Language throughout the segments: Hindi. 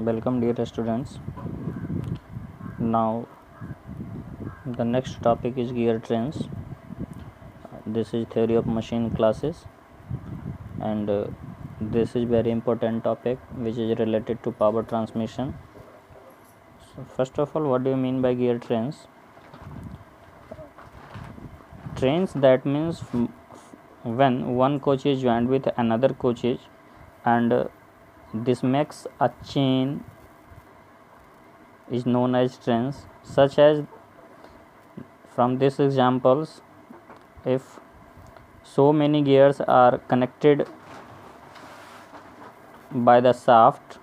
Welcome dear students. Now the next topic is gear trains. This is theory of machine classes, and this is very important topic which is related to power transmission. So first of all, what do you mean by gear trains? Trains, that means when one coach is joined with another coaches, and this makes a chain is known as trains. Such as from these examples, if so many gears are connected by the shaft,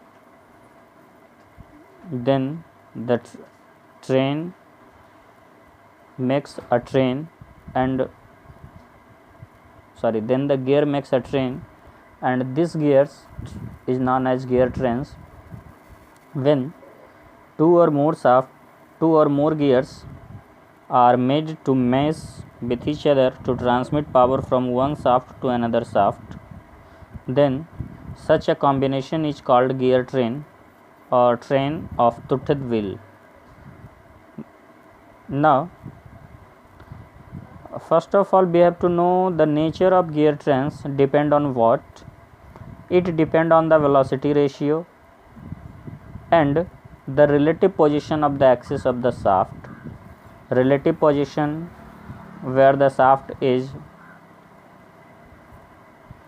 then the train makes a train, and then the gear makes a train, and this gears is known as gear trains. When two or more gears are made to mesh with each other to transmit power from one shaft to another shaft, then such a combination is called gear train or train of toothed wheel. Now, first of all, we have to know the nature of gear trains depend on what? It depend on the velocity ratio and the relative position of the axis of the shaft. Relative position, where the shaft is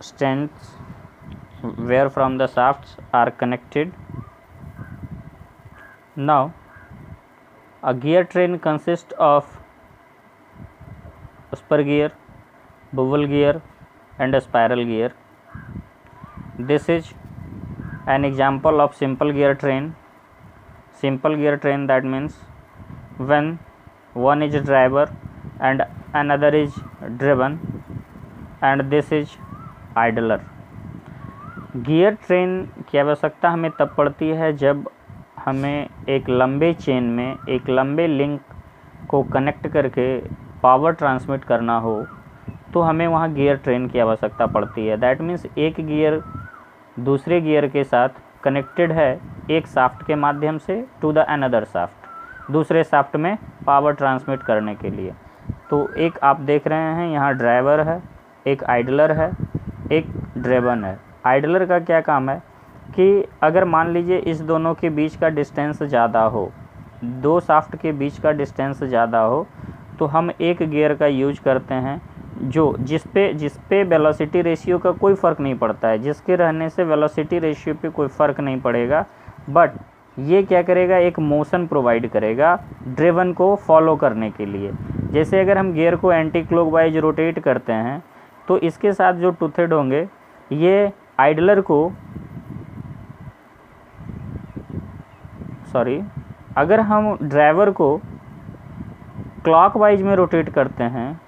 strengths, where from the shafts are connected. Now, a gear train consists of spur gear, bevel gear, and a spiral gear. This is an example of simple gear train. Simple gear train, that means when one is a driver and another is driven, and this is idler. Gear train की आवश्यकता हमें तब पड़ती है जब हमें एक लंबे चेन में एक लंबे लिंक को कनेक्ट करके पावर ट्रांसमिट करना हो, तो हमें वहाँ गियर ट्रेन की आवश्यकता पड़ती है. दैट मीन्स एक गियर दूसरे गियर के साथ कनेक्टेड है एक शाफ्ट के माध्यम से टू द अनदर शाफ्ट, दूसरे शाफ्ट में पावर ट्रांसमिट करने के लिए. तो एक आप देख रहे हैं यहाँ ड्राइवर है, एक आइडलर है, एक ड्रेवन है. आइडलर का क्या काम है कि अगर मान लीजिए इस दोनों के बीच का डिस्टेंस ज़्यादा हो, दो शाफ्ट के बीच का डिस्टेंस ज़्यादा हो, तो हम एक गियर का यूज करते हैं जिस पे वेलोसिटी रेशियो का कोई फ़र्क नहीं पड़ता है, जिसके रहने से वेलोसिटी रेशियो पे कोई फ़र्क नहीं पड़ेगा, बट ये क्या करेगा, एक मोशन प्रोवाइड करेगा ड्रिवन को फॉलो करने के लिए. जैसे अगर हम गियर को एंटी क्लॉकवाइज रोटेट करते हैं तो इसके साथ जो टूथेड होंगे ये आइडलर को अगर हम ड्राइवर को क्लॉकवाइज में रोटेट करते हैं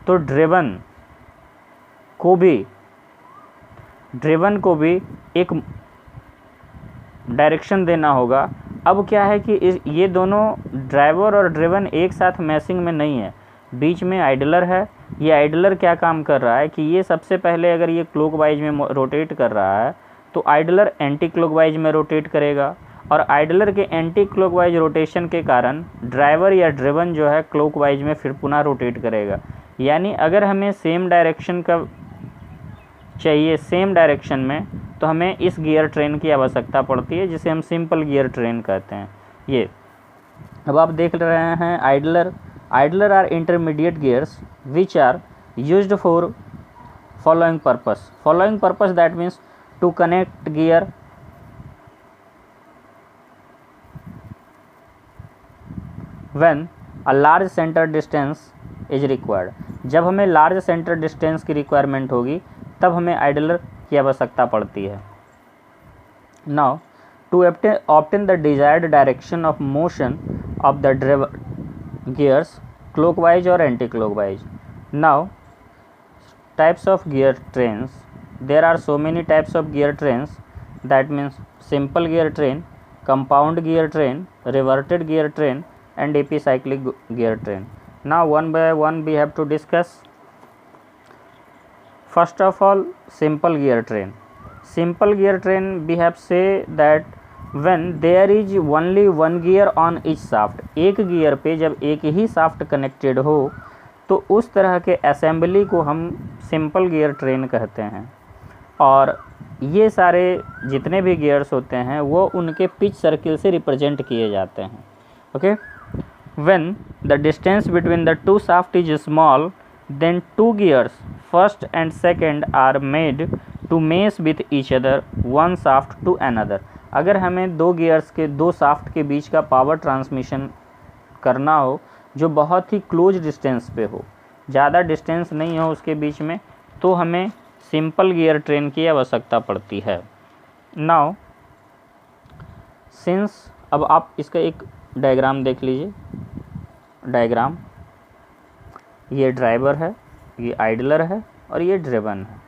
तो ड्रिवन को भी एक डायरेक्शन देना होगा. अब क्या है कि ये दोनों ड्राइवर और ड्रिवन एक साथ मैशिंग में नहीं है, बीच में आइडलर है. ये आइडलर क्या काम कर रहा है कि ये सबसे पहले अगर ये क्लॉकवाइज में रोटेट कर रहा है तो आइडलर एंटी क्लॉकवाइज में रोटेट करेगा, और आइडलर के एंटी क्लॉकवाइज रोटेशन के कारण ड्राइवर या ड्रिवन जो है क्लॉकवाइज में फिर पुनः रोटेट करेगा. यानी अगर हमें सेम डायरेक्शन का चाहिए सेम डायरेक्शन में, तो हमें इस गियर ट्रेन की आवश्यकता पड़ती है, जिसे हम सिंपल गियर ट्रेन कहते हैं. ये अब आप देख रहे हैं idler are intermediate gears which are used for following purpose. That means to connect gear when a large centre distance is required. जब हमें लार्ज सेंटर डिस्टेंस की रिक्वायरमेंट होगी तब हमें आइडलर की आवश्यकता पड़ती है. Now to obtain the desired direction of motion of the gears clockwise और anti clockwise. Now types of gear trains, there are so many types of gear trains. That means simple gear train, compound gear train, reverted gear train, and epicyclic gear train. Now one by one we have to discuss. First of all, simple gear train. Simple gear train, we have say that when there is only one gear on each shaft, एक गियर पे जब एक ही शाफ्ट कनेक्टेड हो तो उस तरह के असेंबली को हम सिंपल गियर ट्रेन कहते हैं। और ये सारे जितने भी गियर्स होते हैं वो उनके पिच सर्किल से रिप्रेजेंट किए जाते हैं। Okay, when the distance between the two shaft is small then two gears first and second are made to mesh with each other one shaft to another. अगर हमें दो गियर्स के दो शाफ्ट के बीच का पावर ट्रांसमिशन करना हो जो बहुत ही क्लोज डिस्टेंस पे हो, ज़्यादा डिस्टेंस नहीं हो उसके बीच में, तो हमें सिंपल गियर ट्रेन की आवश्यकता पड़ती है। नाउ सिंस, अब आप इसका एक डायग्राम देख लीजिए। डायग्राम, ये ड्राइवर है, ये आइडलर है और ये ड्रिवन है।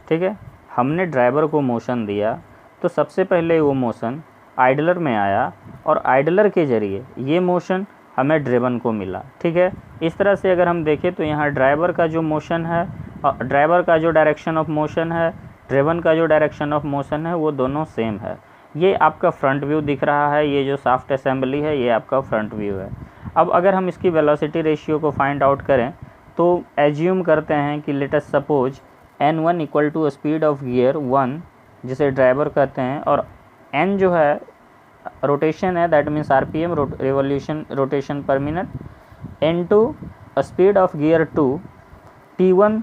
ठीक है, हमने ड्राइवर को मोशन दिया तो सबसे पहले वो मोशन आइडलर में आया और आइडलर के ज़रिए ये मोशन हमें ड्रिवन को मिला। ठीक है, इस तरह से अगर हम देखें तो यहाँ ड्राइवर का जो मोशन है, ड्राइवर का जो डायरेक्शन ऑफ मोशन है, ड्रिवन का जो डायरेक्शन ऑफ मोशन है, वो दोनों सेम है। ये आपका फ्रंट व्यू दिख रहा है, ये जो शाफ्ट असेंबली है ये आपका फ्रंट व्यू है। अब अगर हम इसकी वेलोसिटी रेशियो को फाइंड आउट करें तो एज्यूम करते हैं कि let us suppose n1 equal to speed of gear 1 जिसे ड्राइवर कहते हैं, और n जो है रोटेशन है, that means rpm, revolution rotation पर minute, n2 speed of gear 2, t1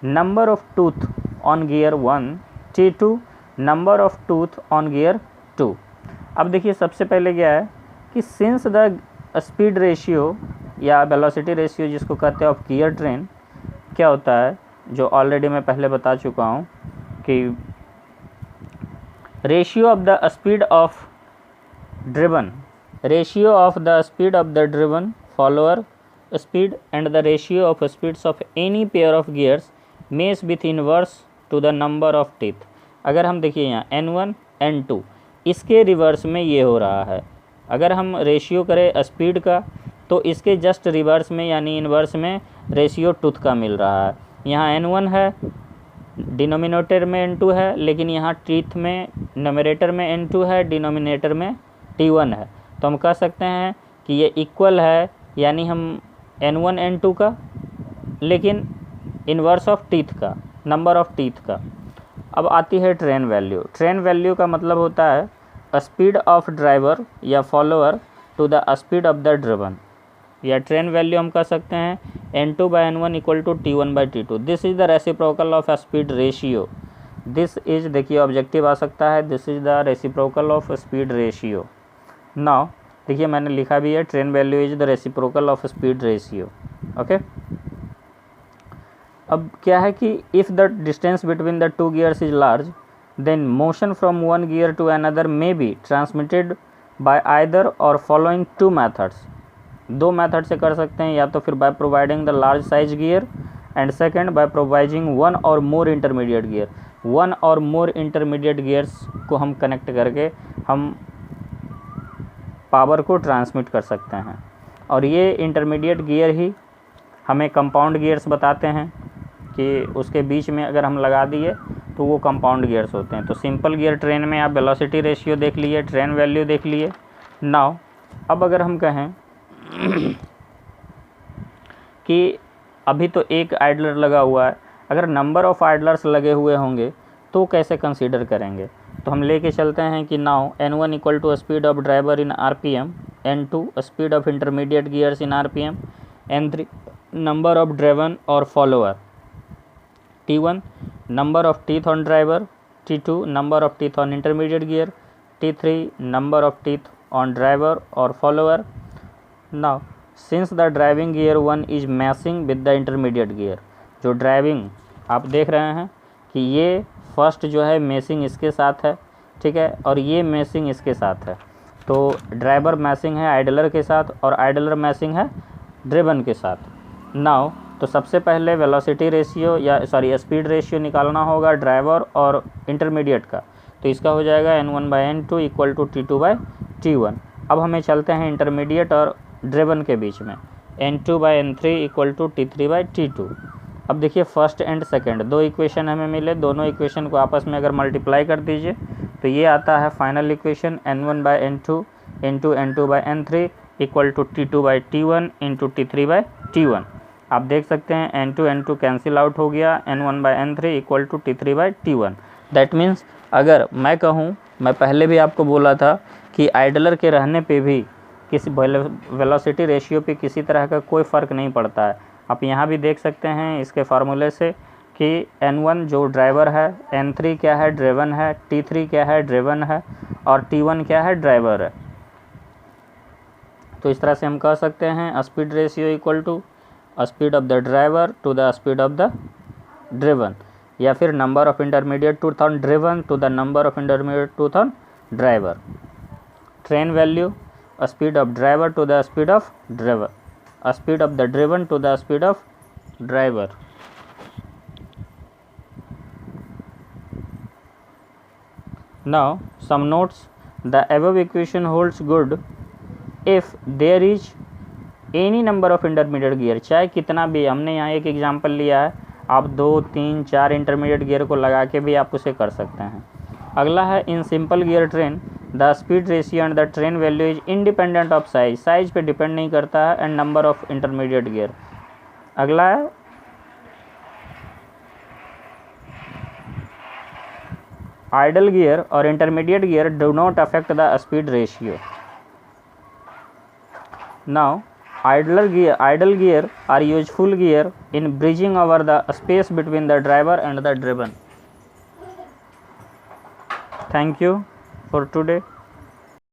number of tooth on gear 1, t2 number of tooth on gear 2। अब देखिए सबसे पहले क्या है कि सिंस द स्पीड रेशियो या वेलोसिटी रेशियो जिसको कहते हैं ऑफ गियर ट्रेन, क्या होता है जो ऑलरेडी मैं पहले बता चुका हूँ कि ratio of the speed of driven, ratio of the speed of the driven follower speed and the ratio of speeds of any pair of gears maze with inverse to the number of teeth. अगर हम देखिए यहाँ n1 n2 इसके रिवर्स में ये हो रहा है। अगर हम रेशियो करें स्पीड का तो इसके जस्ट रिवर्स में यानी इनवर्स में रेशियो टूथ का मिल रहा है। यहाँ n1 है, डिनोमिनेटर में n2 है, लेकिन यहाँ टीथ में नोमिनेटर में n2 है, डिनोमिनेटर में t1 है। तो हम कह सकते हैं कि ये इक्वल है, यानी हम n1 n2 का, लेकिन इन्वर्स ऑफ टीथ का, नंबर ऑफ टीथ का। अब आती है ट्रेन वैल्यू। ट्रेन वैल्यू का मतलब होता है स्पीड ऑफ ड्राइवर या follower to the speed of the driven, या ट्रेन वैल्यू हम कह सकते हैं n2 by n1 equal to t1 by t2। This is the reciprocal of speed ratio. This is, देखिए ऑब्जेक्टिव आ सकता है, this is the reciprocal of speed ratio. Now देखिए मैंने लिखा भी है train value is the reciprocal of speed ratio. Okay, अब क्या है कि if the distance between the two gears is large then motion from one gear to another may be transmitted by either or following two methods. दो मेथड से कर सकते हैं, या तो फिर by providing the large size gear and second by providing one or more intermediate gear. One or more intermediate gears को हम कनेक्ट करके हम पावर को ट्रांसमिट कर सकते हैं, और ये इंटरमीडिएट गियर ही हमें कंपाउंड गियर्स बताते हैं कि उसके बीच में अगर हम लगा दिए तो वो कंपाउंड गियर्स होते हैं। तो सिंपल गियर ट्रेन में आप वेलोसिटी रेशियो देख लिए, ट्रेन वैल्यू देख लिए। नाउ अब अगर हम कहें कि अभी तो एक आइडलर लगा हुआ है, अगर नंबर ऑफ़ आइडलर्स लगे हुए होंगे तो कैसे कंसीडर करेंगे, तो हम लेके चलते हैं कि now n1 equal to speed of driver in rpm, n2 speed of intermediate gears in rpm, n3 number of driven और follower, t1 number of teeth on driver, t2 number of teeth on intermediate gear, t3 number of teeth on driver और follower. Now since the driving gear 1 is matching with the intermediate gear, जो ड्राइविंग आप देख रहे हैं कि ये फर्स्ट जो है मैचिंग इसके साथ है, ठीक है, और ये मैचिंग इसके साथ है। तो ड्राइवर मैचिंग है आइडलर के साथ और आइडलर मैचिंग है ड्रिवन के साथ। नाउ तो सबसे पहले वेलोसिटी रेशियो या स्पीड रेशियो निकालना होगा ड्राइवर और इंटरमीडिएट का, तो इसका हो जाएगा n1 by n2 equal to t2 by t1। अब हमें चलते हैं इंटरमीडिएट और ड्रिवन के बीच में, n2 by n3 equal to t3 by t2। अब देखिए फर्स्ट एंड सेकंड दो इक्वेशन हमें मिले, दोनों इक्वेशन को आपस में अगर मल्टीप्लाई कर दीजिए तो ये आता है final equation N1/N2 into N2/N3 equal to T2/T1 into T3/T1। आप देख सकते हैं N2 कैंसिल आउट हो गया, N1/N3 equal to T3/T1। That means अगर मैं कहूँ, मैं पहले भी आपको बोला था कि आइडलर के रहने पे भी किसी वेलोसिटी रेशियो पे किसी तरह का कोई फ़र्क नहीं पड़ता है। आप यहाँ भी देख सकते हैं इसके फार्मूले से कि N1 जो ड्राइवर है, N3 क्या है, ड्राइवन है, T3 क्या है, ड्राइवन है, और T1 क्या है, ड्राइवर है। तो इस तरह से हम कह सकते हैं speed ratio equal to speed of the driver to the speed of the driven, या फिर number of intermediate to the driven to the number of intermediate to the driver. Train value speed of driver to the speed of driver, speed of the driven to the speed of driver. Now some notes. The above equation holds good if there is any number of intermediate gear, चाहे कितना भी, हमने यहाँ एक एग्जांपल लिया है, आप 2, 3, 4 इंटरमीडिएट गियर को लगा के भी आप उसे कर सकते हैं। अगला है in simple gear train the speed ratio and the train value is independent of size, size पे डिपेंड नहीं करता है, and number of intermediate gear. अगला है idle gear or intermediate gear do not affect the speed ratio. Now idle gear are useful gear in bridging over the space between the driver and the driven. Thank you for today.